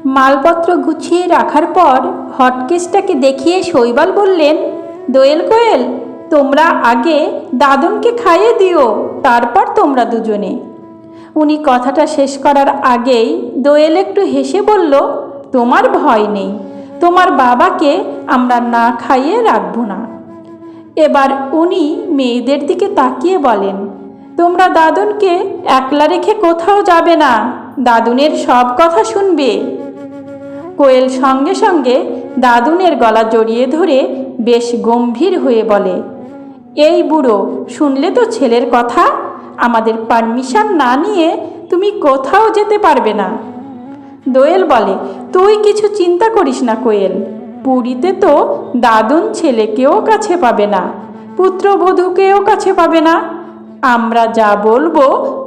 মালপত্র গুছিয়ে রাখার পর হটকেসটাকে দেখিয়ে শৈবাল বললেন, দোয়েল কোয়েল, তোমরা আগে দাদুনকে খাইয়ে দিও, তারপর তোমরা দুজনে। উনি কথাটা শেষ করার আগেই দোয়েল একটু হেসে বলল, তোমার ভয় নেই, তোমার বাবাকে আমরা না খাইয়ে রাখব না। এবার উনি মেয়েদের দিকে তাকিয়ে বলেন, তোমরা দাদুনকে একলা রেখে কোথাও যাবে না, দাদুনের সব কথা শুনবে। কোয়েল সঙ্গে সঙ্গে দাদুনের গলা জড়িয়ে ধরে বেশ গম্ভীর হয়ে বলে, এই বুড়ো, শুনলে তো ছেলের কথা, আমাদের পারমিশন না নিয়ে তুমি কোথাও যেতে পারবে না। দোয়েল বলে, তুই কিছু চিন্তা করিস না কোয়েল, পুরীতে তো দাদুন ছেলেকেও কাছে পাবে না, পুত্রবধূকেও কাছে পাবে না, আমরা যা বলবো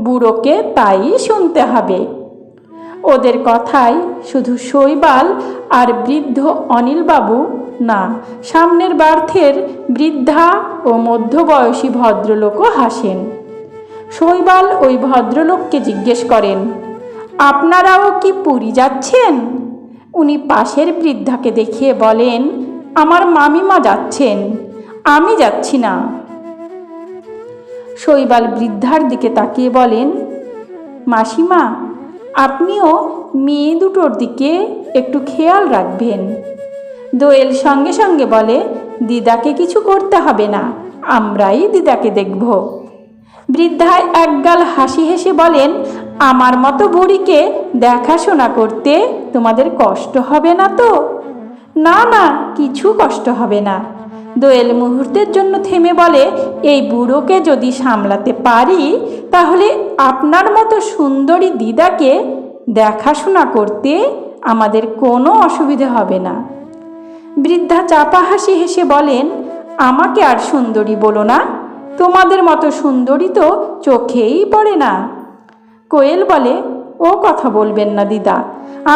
বুড়োকে তাই শুনতে হবে। ওদের কথায় শুধু শৈবাল আর বৃদ্ধ অনিলবাবু না, সামনের বার্থের বৃদ্ধা ও মধ্যবয়সী ভদ্রলোকও হাসেন। শৈবাল ওই ভদ্রলোককে জিজ্ঞেস করেন, আপনারাও কি পুরী যাচ্ছেন? উনি পাশের বৃদ্ধাকে দেখিয়ে বলেন, আমার মামিমা যাচ্ছেন, আমি যাচ্ছি না। শৈবাল বৃদ্ধার দিকে তাকিয়ে বলেন, মাসিমা, আপনিও মেয়ে দুটোর দিকে একটু খেয়াল রাখবেন। দোয়েল সঙ্গে সঙ্গে বলে, দিদাকে কিছু করতে হবে না, আমরাই দিদাকে দেখব। বৃদ্ধা একগাল হাসি হেসে বলেন, আমার মতো বুড়িকে দেখাশোনা করতে তোমাদের কষ্ট হবে না তো? না না, কিছু কষ্ট হবে না। দোয়েল মুহূর্তের জন্য থেমে বলে, এই বুড়োকে যদি সামলাতে পারি তাহলে আপনার মতো সুন্দরী দিদাকে দেখাশোনা করতে আমাদের কোনো অসুবিধে হবে না। বৃদ্ধা চাপা হাসি হেসে বলেন, আমাকে আর সুন্দরী বলো না, তোমাদের মতো সুন্দরী তো চোখেই পড়ে না। কোয়েল বলে, ও কথা বলবেন না দিদা,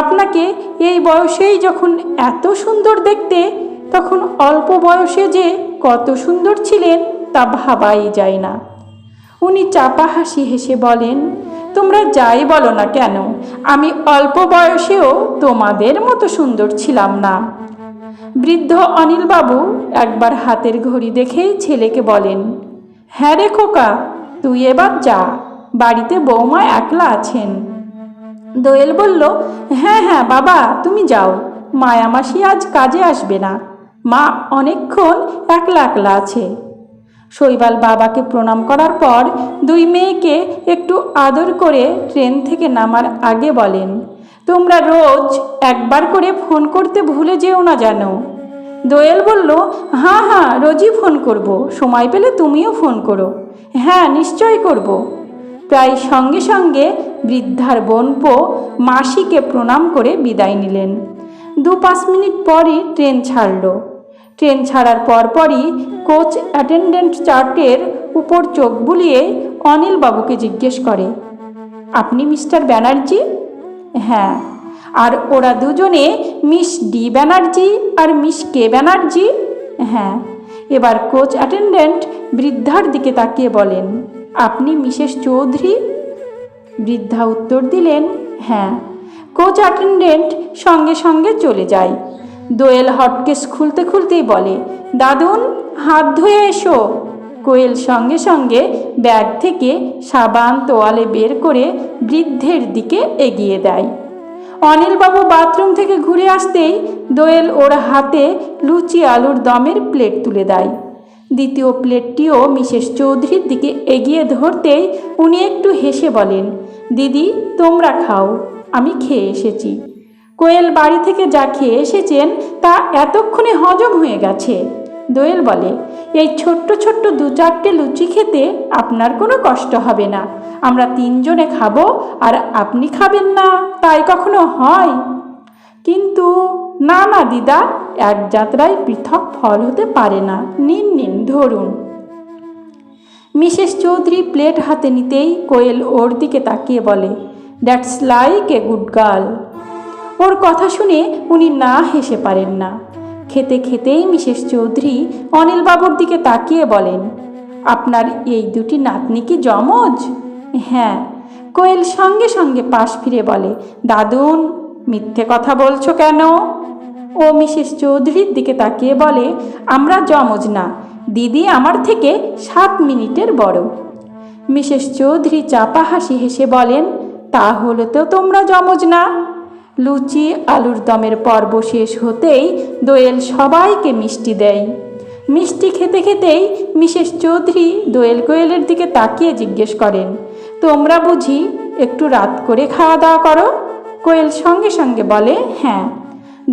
আপনাকে এই বয়সেই যখন এত সুন্দর দেখতে, তখন অল্প বয়সে যে কত সুন্দর ছিলেন তা ভাবাই যায় না। উনি চাপা হাসি হেসে বলেন, তোমরা যাই বলো না কেন, আমি অল্প বয়সেও তোমাদের মতো সুন্দর ছিলাম না। বৃদ্ধ অনিলবাবু একবার হাতের ঘড়ি দেখেই ছেলেকে বলেন, হ্যাঁ রে খোকা, তুই এবার যা, বাড়িতে বৌমা একলা আছেন। দোয়েল বলল, হ্যাঁ হ্যাঁ বাবা, তুমি যাও, মায়ামাসি আজ কাজে আসবে না, মা অনেকক্ষণ একলা একলা আছে। শৈবাল বাবাকে প্রণাম করার পর দুই মেয়েকে একটু আদর করে ট্রেন থেকে নামার আগে বলেন, তোমরা রোজ একবার করে ফোন করতে ভুলে যেও না যেন। দোয়েল বলল, হ্যাঁ হ্যাঁ, রোজই ফোন করব, সময় পেলে তুমিও ফোন করো। হ্যাঁ, নিশ্চয় করব। প্রায় সঙ্গে সঙ্গে বৃদ্ধার বোনপো মাসিকে প্রণাম করে বিদায় নিলেন। 2-5 মিনিট পরই ট্রেন ছাড়ল। ট্রেন ছাড়ার পরপরই কোচ অ্যাটেন্ডেন্ট চার্টের উপর চোখ বুলিয়ে অনিলবাবুকে জিজ্ঞেস করে, আপনি মিস্টার ব্যানার্জি? হ্যাঁ। আর ওরা দুজনে মিস ডি ব্যানার্জি আর মিস কে ব্যানার্জি? হ্যাঁ। এবার কোচ অ্যাটেন্ডেন্ট বৃদ্ধার দিকে তাকিয়ে বলেন, আপনি মিসেস চৌধুরী? বৃদ্ধা উত্তর দিলেন, হ্যাঁ। কোচ অ্যাটেন্ডেন্ট সঙ্গে সঙ্গে চলে যায়। দোয়েল হটকেস খুলতে খুলতেই বলে, দাদুন, হাত ধুয়ে এসো। কোয়েল সঙ্গে সঙ্গে ব্যাগ থেকে সাবান তোয়ালে বের করে বৃদ্ধের দিকে এগিয়ে দেয়। অনিলবাবু বাথরুম থেকে ঘুরে আসতেই দোয়েল ওর হাতে লুচি আলুর দমের প্লেট তুলে দেয়। দ্বিতীয় প্লেটটিও মিসেস চৌধুরীর দিকে এগিয়ে ধরতেই উনি একটু হেসে বলেন, দিদি তোমরা খাও, আমি খেয়ে এসেছি। কোয়েল বাড়ি থেকে যা খেয়ে এসেছেন তা এতক্ষণে হজম হয়ে গেছে। দোয়েল বলে, এই ছোট্ট ছোট্ট 2-4টে লুচি খেতে আপনার কোনো কষ্ট হবে না, আমরা 3 জনে খাবো আর আপনি খাবেন না, তাই কখনো হয়? কিন্তু না না দিদা, এক যাত্রায় পৃথক ফল হতে পারে না, নিন নিন, ধরুন। মিসেস চৌধুরী প্লেট হাতে নিতেই কোয়েল ওর দিকে তাকিয়ে বলে, that's like a good girl. ওর কথা শুনে উনি না হেসে পারেন না। খেতে খেতেই মিসেস চৌধুরী অনিলবাবুর দিকে তাকিয়ে বলেন, আপনার এই দুটি নাতনি কি যমজ? হ্যাঁ। কোয়েল সঙ্গে সঙ্গে পাশ ফিরে বলে, দাদুন, মিথ্যে কথা বলছো কেন? ও মিসেস চৌধুরীর দিকে তাকিয়ে বলে, আমরা যমজ না, দিদি আমার থেকে 7 মিনিটের বড়। মিসেস চৌধুরী চাপা হাসি হেসে বলেন, তাহলে তো তোমরা যমজ না। লুচি আলুর দমের পর্ব শেষ হতেই দোয়েল সবাইকে মিষ্টি দেয়। মিষ্টি খেতে খেতেই মিসেস চৌধুরী দোয়েল কোয়েলের দিকে তাকিয়ে জিজ্ঞেস করেন, তোমরা বুঝি একটু রাত করে খাওয়া দাওয়া করো? কোয়েল সঙ্গে সঙ্গে বলে, হ্যাঁ।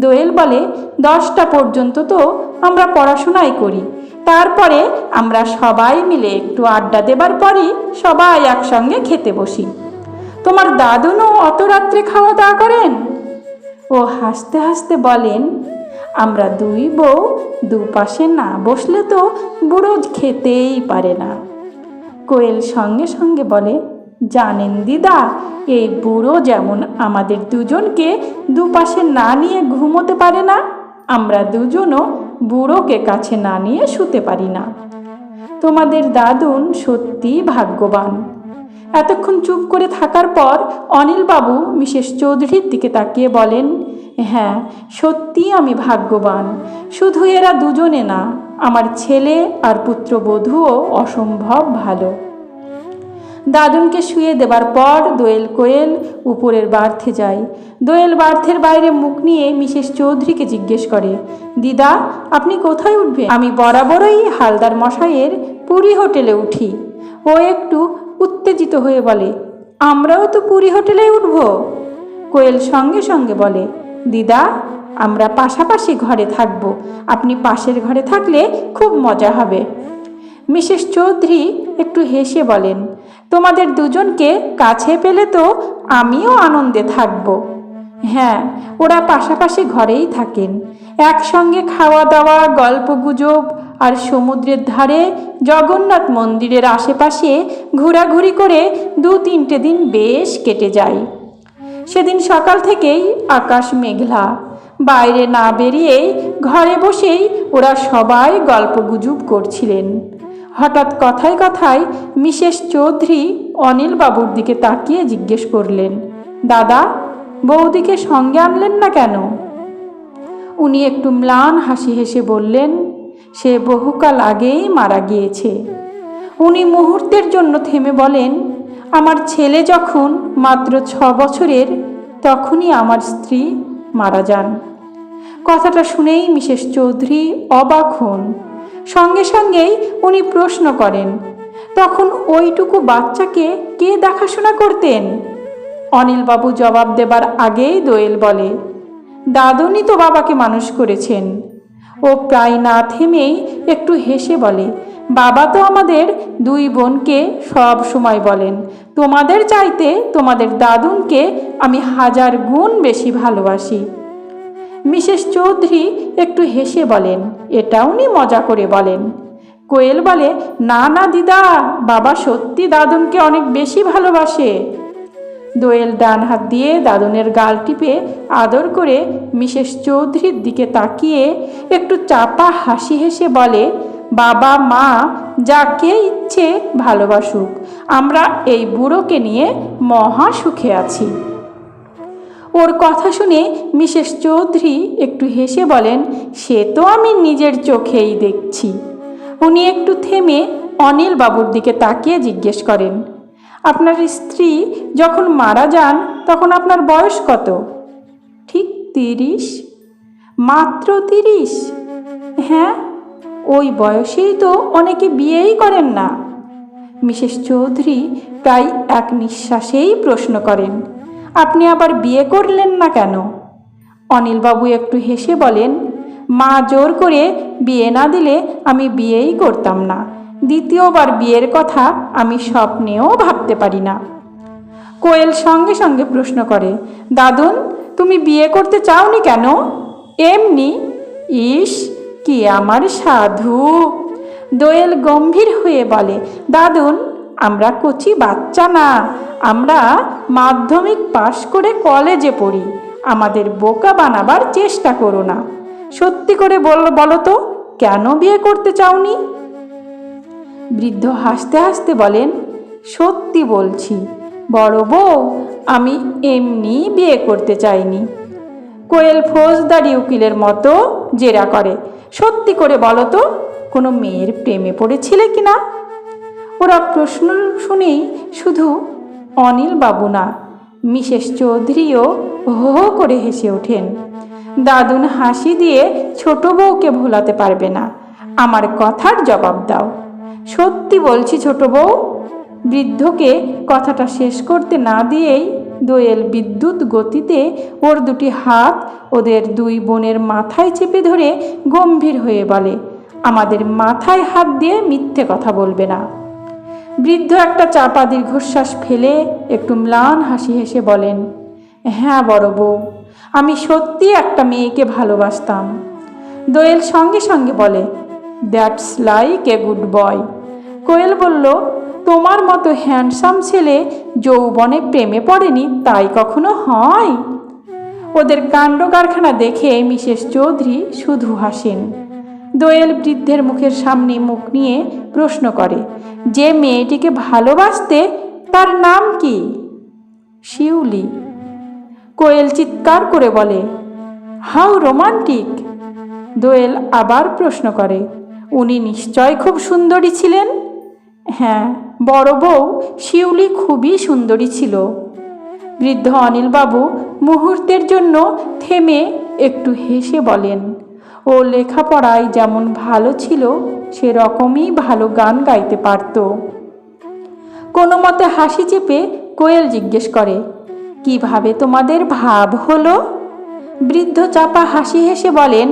দোয়েল বলে, 10টা পর্যন্ত তো আমরা পড়াশোনাই করি, তারপরে আমরা সবাই মিলে একটু আড্ডা দেবার পরই সবাই একসঙ্গে খেতে বসি। তোমার দাদুনও অত রাত্রে খাওয়া দাওয়া করেন? ও হাসতে হাসতে বলেন, আমরা 2 বউ দুপাশে না বসলে তো বুড়ো খেতেই পারে না। কোয়েল সঙ্গে সঙ্গে বলে, জানেন দিদা, এই বুড়ো যেমন আমাদের দুজনকে দুপাশে না নিয়ে ঘুমোতে পারে না, আমরা দুজনও বুড়োকে কাছে না নিয়ে শুতে পারি না। তোমাদের দাদুন সত্যি ভাগ্যবান। এতক্ষণ চুপ করে থাকার পর অনিলবাবু মিসেস চৌধুরীর দিকে তাকিয়ে বলেন, হ্যাঁ সত্যি আমি ভাগ্যবান। শুধু এরা দুজনে না, আমার ছেলে আর পুত্রবধূও অসম্ভব ভালো। দাদুনকে শুয়ে দেবার পর দোয়েল কোয়েল উপরের বার্থে যায়। দোয়েল বার্থের বাইরে মুখ নিয়ে মিসেস চৌধুরীকে জিজ্ঞেস করে, দিদা আপনি কোথায় উঠবেন? আমি বরাবরই হালদার মশাইয়ের পুরী হোটেলে উঠি। ও একটু উত্তেজিত হয়ে বলে, আমরাও তো পুরী হোটেলেই উঠব। কোয়েল সঙ্গে সঙ্গে বলে, দিদা আমরা পাশাপাশি ঘরে থাকব, আপনি পাশের ঘরে থাকলে খুব মজা হবে। মিসেস চৌধুরী একটু হেসে বলেন, তোমাদের দুজনকে কাছে পেলে তো আমিও আনন্দে থাকব। হ্যাঁ, ওরা পাশাপাশি ঘরেই থাকেন। একসঙ্গে খাওয়া দাওয়া, গল্পগুজব আর সমুদ্রের ধারে জগন্নাথ মন্দিরের আশেপাশে ঘোরাঘুরি করে 2-3টে দিন বেশ কেটে যায়। সেদিন সকাল থেকেই আকাশ মেঘলা। বাইরে না বেরিয়েই ঘরে বসেই ওরা সবাই গল্পগুজব করছিলেন। হঠাৎ কথায় কথায় মিসেস চৌধুরী অনিলবাবুর দিকে তাকিয়ে জিজ্ঞেস করলেন, দাদা বৌদিকে সঙ্গে আনলেন না কেন? উনি একটু ম্লান হাসি হেসে বললেন, সে বহুকাল আগেই মারা গিয়েছে। উনি মুহূর্তের জন্য থেমে বলেন, আমার ছেলে যখন মাত্র 6 বছরের তখনই আমার স্ত্রী মারা যান। কথাটা শুনেই মিসেস চৌধুরী অবাক হন। সঙ্গে সঙ্গেই উনি প্রশ্ন করেন, তখন ওইটুকু বাচ্চাকে কে দেখাশোনা করতেন? অনিলবাবু জবাব দেবার আগেই দোয়েল বলে, দাদুনি তো বাবাকে মানুষ করেছেন। ও প্রায় না থেমেই একটু হেসে বলে, বাবা তো আমাদের 2 বোনকে সব সময় বলেন, তোমাদের চাইতে তোমাদের দাদুনকে আমি 1000 গুণ বেশি ভালোবাসি। মিসেস চৌধুরী একটু হেসে বলেন, এটা উনি মজা করে বলেন। কোয়েল বলে, না না দিদা, বাবা সত্যি দাদুনকে অনেক বেশি ভালোবাসে। দোয়েল ডান হাত দিয়ে দাদুনের গাল টিপে আদর করে মিসেস চৌধুরীর দিকে তাকিয়ে একটু চাপা হাসি হেসে বলে, বাবা মা যাকে ইচ্ছে ভালোবাসুক, আমরা এই বুড়োকে নিয়ে মহা সুখে আছি। ওর কথা শুনে মিসেস চৌধুরী একটু হেসে বলেন, সে তো আমি নিজের চোখেই দেখছি। উনি একটু থেমে অনিল বাবুর দিকে তাকিয়ে জিজ্ঞেস করেন, আপনার স্ত্রী যখন মারা যান তখন আপনার বয়স কত? ঠিক 30। মাত্র 30? হ্যাঁ, ওই বয়সেই তো অনেকে বিয়েই করেন না। মিসেস চৌধুরী প্রায় এক নিঃশ্বাসেই প্রশ্ন করেন, আপনি আবার বিয়ে করলেন না কেন? অনিলবাবু একটু হেসে বলেন, মা জোর করে বিয়ে না দিলে আমি বিয়েই করতাম না। দ্বিতীয়বার বিয়ের কথা আমি স্বপ্নেও ভাবতে পারি না। কোয়েল সঙ্গে সঙ্গে প্রশ্ন করে, দাদুন তুমি বিয়ে করতে চাওনি কেন? এমনি। ইস কি আমার সাধু। দোয়েল গম্ভীর হয়ে বলে, দাদুন আমরা কচি বাচ্চা না, আমরা মাধ্যমিক পাশ করে কলেজে পড়ি, আমাদের বোকা বানাবার চেষ্টা করো না। সত্যি করে বলো তো কেন বিয়ে করতে চাওনি? বৃদ্ধ হাসতে হাসতে বলেন, সত্যি বলছি বড় বউ, আমি এমনি বিয়ে করতে চাইনি। কোয়েল ফৌজদারি উকিলের মতো জেরা করে, সত্যি করে বলো তো, কোনো মেয়ের প্রেমে পড়েছিলে কি না? ওরা প্রশ্ন শুনেই শুধু অনিল বাবু না, মিসেস চৌধুরীও হো হো করে হেসে ওঠেন। দাদুন হাসি দিয়ে ছোট বউকে ভোলাতে পারবে না। আমার কথার জবাব দাও। সত্যি বলছি ছোট বউ। বৃদ্ধকে কথাটা শেষ করতে না দিয়েই দোয়েল বিদ্যুৎ গতিতে ওর দুটি হাত ওদের দুই বোনের মাথায় চেপে ধরে গম্ভীর হয়ে বলে, আমাদের মাথায় হাত দিয়ে মিথ্যে কথা বলবে না। বৃদ্ধ একটা চাপা দীর্ঘশ্বাস ফেলে একটু ম্লান হাসি হেসে বলেন, হ্যাঁ বড় বউ, আমি সত্যি একটা মেয়েকে ভালোবাসতাম। দোয়েল সঙ্গে সঙ্গে বলে, that's like a good boy. Koel বলল, তোমার মতো হ্যান্ডসাম ছেলে যৌবনে প্রেমে পড়েনি তাই কখনো হয়? ওদের কাণ্ড কারখানা দেখে মিসেস চৌধুরী শুধু হাসেন। দোয়েল বৃদ্ধের মুখের সামনে মুখ নিয়ে প্রশ্ন করে, যে মেয়েটিকে ভালোবাসতে তার নাম কি? শিউলি। কোয়েল চিৎকার করে বলে, হাউ রোমান্টিক। দোয়েল আবার প্রশ্ন করে, উনি নিশ্চয় খুব সুন্দরী ছিলেন? হ্যাঁ বড় বউ, শিউলি খুবই সুন্দরী ছিল। বৃদ্ধ অনিলবাবু মুহূর্তের জন্য থেমে একটু হেসে বলেন, ও লেখাপড়ায় যেমন ভালো ছিল সেরকমই ভালো গান গাইতে পারত। কোনো মতে হাসি চেপে কোয়েল জিজ্ঞেস করে, কিভাবে তোমাদের ভাব হলো? বৃদ্ধ চাপা হাসি হেসে বলেন,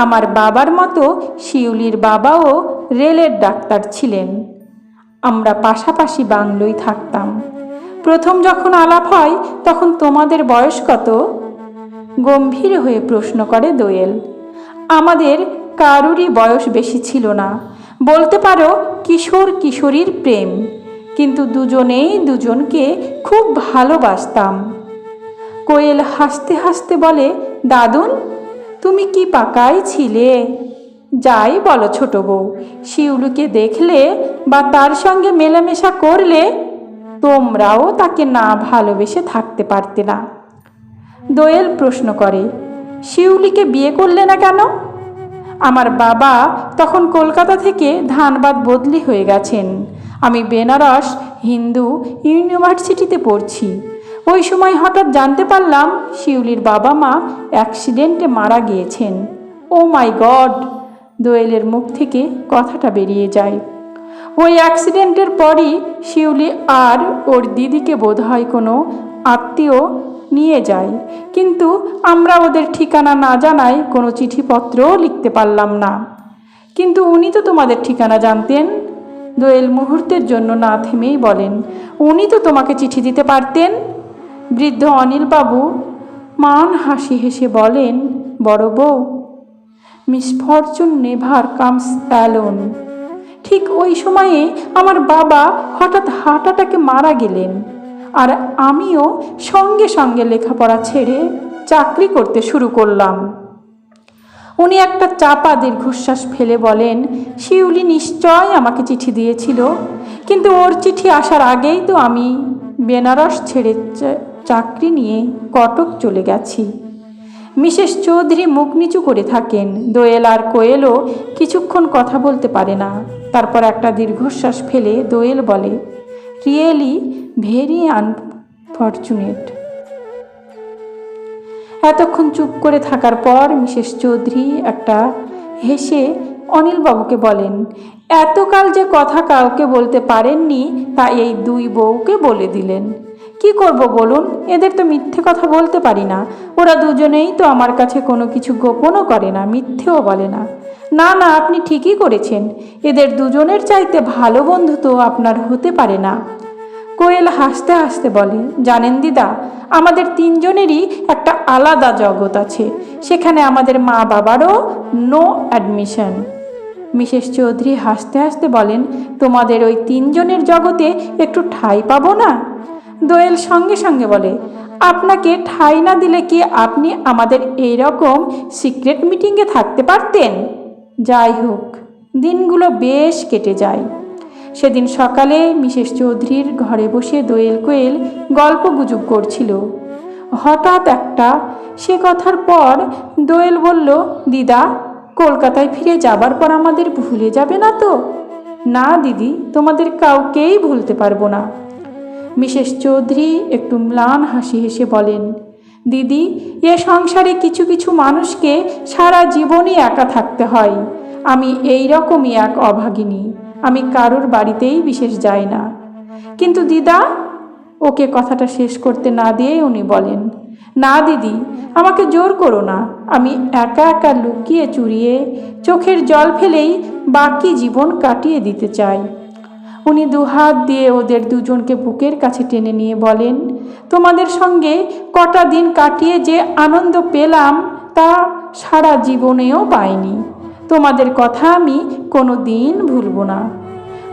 আমার বাবার মতো শিউলির বাবাও রেলের ডাক্তার ছিলেন। আমরা পাশাপাশি বাংলোয় থাকতাম। প্রথম যখন আলাপ হয় তখন তোমাদের বয়স কত? গম্ভীর হয়ে প্রশ্ন করে দোয়েল। আমাদের কারুরই বয়স বেশি ছিল না, বলতে পারো কিশোর কিশোরীর প্রেম, কিন্তু দুজনেই দুজনকে খুব ভালোবাসতাম। কোয়েল হাসতে হাসতে বলে, দাদুন তুমি কি পাকাই ছিলে। যাই বলো ছোট বউ, শিউলিকে দেখলে বা তার সঙ্গে মেলামেশা করলে তোমরাও তাকে না ভালোবেসে থাকতে পারতে না। দোয়েল প্রশ্ন করে, শিউলিকে বিয়ে করলে না কেন? আমার বাবা তখন কলকাতা থেকে ধানবাদ বদলি হয়ে গেছেন। আমি বেনারস হিন্দু ইউনিভার্সিটিতে পড়ছি। ওই সময় হঠাৎ জানতে পারলাম শিউলির বাবা মা অ্যাক্সিডেন্টে মারা গিয়েছেন। ও মাই গড! দোয়েলের মুখ থেকে কথাটা বেরিয়ে যায়। ওই অ্যাক্সিডেন্টের পরই শিউলি আর ওর দিদিকে বোধহয় কোনো আত্মীয় নিয়ে যায়, কিন্তু আমরা ওদের ঠিকানা না জানায় কোনো চিঠিপত্রও লিখতে পারলাম না। কিন্তু উনি তো তোমাদের ঠিকানা জানতেন। দোয়েল মুহূর্তের জন্য না থেমেই বলেন, উনি তো তোমাকে চিঠি দিতে পারতেন। বৃদ্ধ অনিলবাবু মান হাসি হেসে বলেন, বড় বউ, মিসফরচুন নেভার কামস অ্যালোন। ঠিক ওই সময়ে আমার বাবা হঠাৎ হার্ট অ্যাটাকে মারা গেলেন, আর আমিও সঙ্গে সঙ্গে লেখাপড়া ছেড়ে চাকরি করতে শুরু করলাম। উনি একটা চাপা দীর্ঘশ্বাস ফেলে বলেন, শিউলি নিশ্চয় আমাকে চিঠি দিয়েছিল, কিন্তু ওর চিঠি আসার আগেই তো আমি বেনারস ছেড়ে চাকরি নিয়ে কটক চলে গেছি। মিসেস চৌধুরী মুখ নিচু করে থাকেন। দোয়েল আর কোয়েলও কিছুক্ষণ কথা বলতে পারে না। তারপর একটা দীর্ঘশ্বাস ফেলে দোয়েল বলে, রিয়েলি ভেরি আনফর্চুনেট। এতক্ষণ চুপ করে থাকার পর মিসেস চৌধুরী একটা হেসে অনিলবাবুকে বলেন, এতকাল যে কথা কাউকে বলতে পারেননি তা এই দুই বউকে বলে দিলেন। কি করব বলুন, এদের তো মিথ্যে কথা বলতে পারি না। ওরা দুজনেই তো আমার কাছে কোনো কিছু গোপনও করে না, মিথ্যেও বলে না। না না, আপনি ঠিকই করেছেন। এদের দুজনের চাইতে ভালো বন্ধু তো আপনার হতে পারে না। কোয়েল হাসতে হাসতে বলে, জানেন দিদা, আমাদের তিনজনেরই একটা আলাদা জগৎ আছে, সেখানে আমাদের মা বাবারও নো অ্যাডমিশন। মিসেস চৌধুরী হাসতে হাসতে বলেন, তোমাদের ওই তিনজনের জগতে একটু ঠাঁই পাবো না? দোয়েল সঙ্গে সঙ্গে বলে, আপনাকে ঠাঁই না দিলে কি আপনি আমাদের এইরকম সিক্রেট মিটিংয়ে থাকতে পারতেন? যাই হোক, দিনগুলো বেশ কেটে যায়। সেদিন সকালে মিসেস চৌধুরীর ঘরে বসে দোয়েল কোয়েল গল্প গুজব করছিল। হঠাৎ একটা সে কথার পর দোয়েল বলল, দিদা, কলকাতায় ফিরে যাবার পর আমাদের ভুলে যাবে না তো? না দিদি, তোমাদের কাউকেই ভুলতে পারবো না। মিসেস চৌধুরী একটু ম্লান হাসি হেসে বলেন, দিদি, এ সংসারে কিছু কিছু মানুষকে সারা জীবনই একা থাকতে হয়। আমি এই রকমই এক অভাগিনী। আমি কারোর বাড়িতেই বিশেষ যাই না। কিন্তু দিদা, ওকে কথাটা শেষ করতে না দিয়ে উনি বলেন, না দিদি, আমাকে জোর করো না। আমি একা একা লুকিয়ে চুরিয়ে চোখের জল ফেলেই বাকি জীবন কাটিয়ে দিতে চাই। উনি দুহাত দিয়ে ওদের দুজনকে বুকের কাছে টেনে নিয়ে বলেন, তোমাদের সঙ্গে কটা দিন কাটিয়ে যে আনন্দ পেলাম তা সারা জীবনেও পাইনি। তোমাদের কথা আমি কোনো দিন ভুলব না।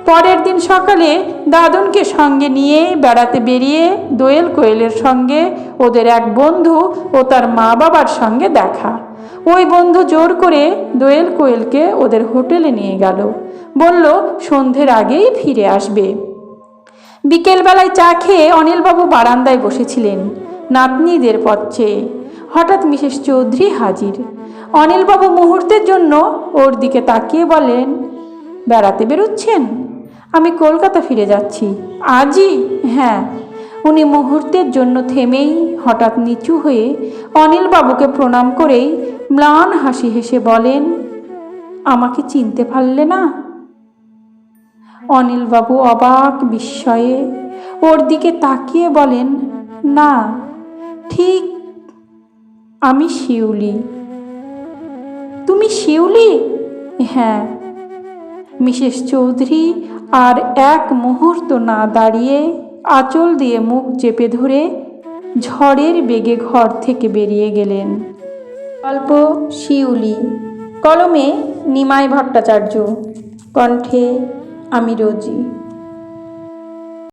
পরের দিন সকালে দাদুনকে সঙ্গে নিয়ে বেড়াতে বেরিয়ে দোয়েল কোয়েলের সঙ্গে ওদের এক বন্ধু ও তার মা বাবার সঙ্গে দেখা। ওই বন্ধু জোর করে দোয়েল কোয়েলকে ওদের হোটেলে নিয়ে গেল, বলল সন্ধ্যের আগেই ফিরে আসবে। বিকেলবেলায় চা খেয়ে অনিলবাবু বারান্দায় বসেছিলেন নাতনিদের পথ চেয়ে। হঠাৎ মিসেস চৌধুরী হাজির। অনিলবাবু মুহূর্তের জন্য ওর দিকে তাকিয়ে বলেন, বেড়াতে বেরোচ্ছেন? আমি কলকাতা ফিরে যাচ্ছি। আজই? হ্যাঁ। উনি মুহূর্তের জন্য থেমেই হঠাৎ নিচু হয়ে অনিলবাবুকে প্রণাম করেই ম্লান হাসি হেসে বলেন, আমাকে চিনতে পারলে না? অনিলবাবু অবাক বিস্ময়ে ওর দিকে তাকিয়ে বলেন, না, ঠিক, আমি শিউলি। তুমি শিউলি? হ্যাঁ। মিসেস চৌধুরী আর এক মুহূর্ত না দাঁড়িয়ে আঁচল দিয়ে মুখ চেপে ধরে ঝড়ের বেগে ঘর থেকে বেরিয়ে গেলেন। গল্প শিউলি, কলমে নিমাই ভট্টাচার্য, কণ্ঠে আমি রোজি।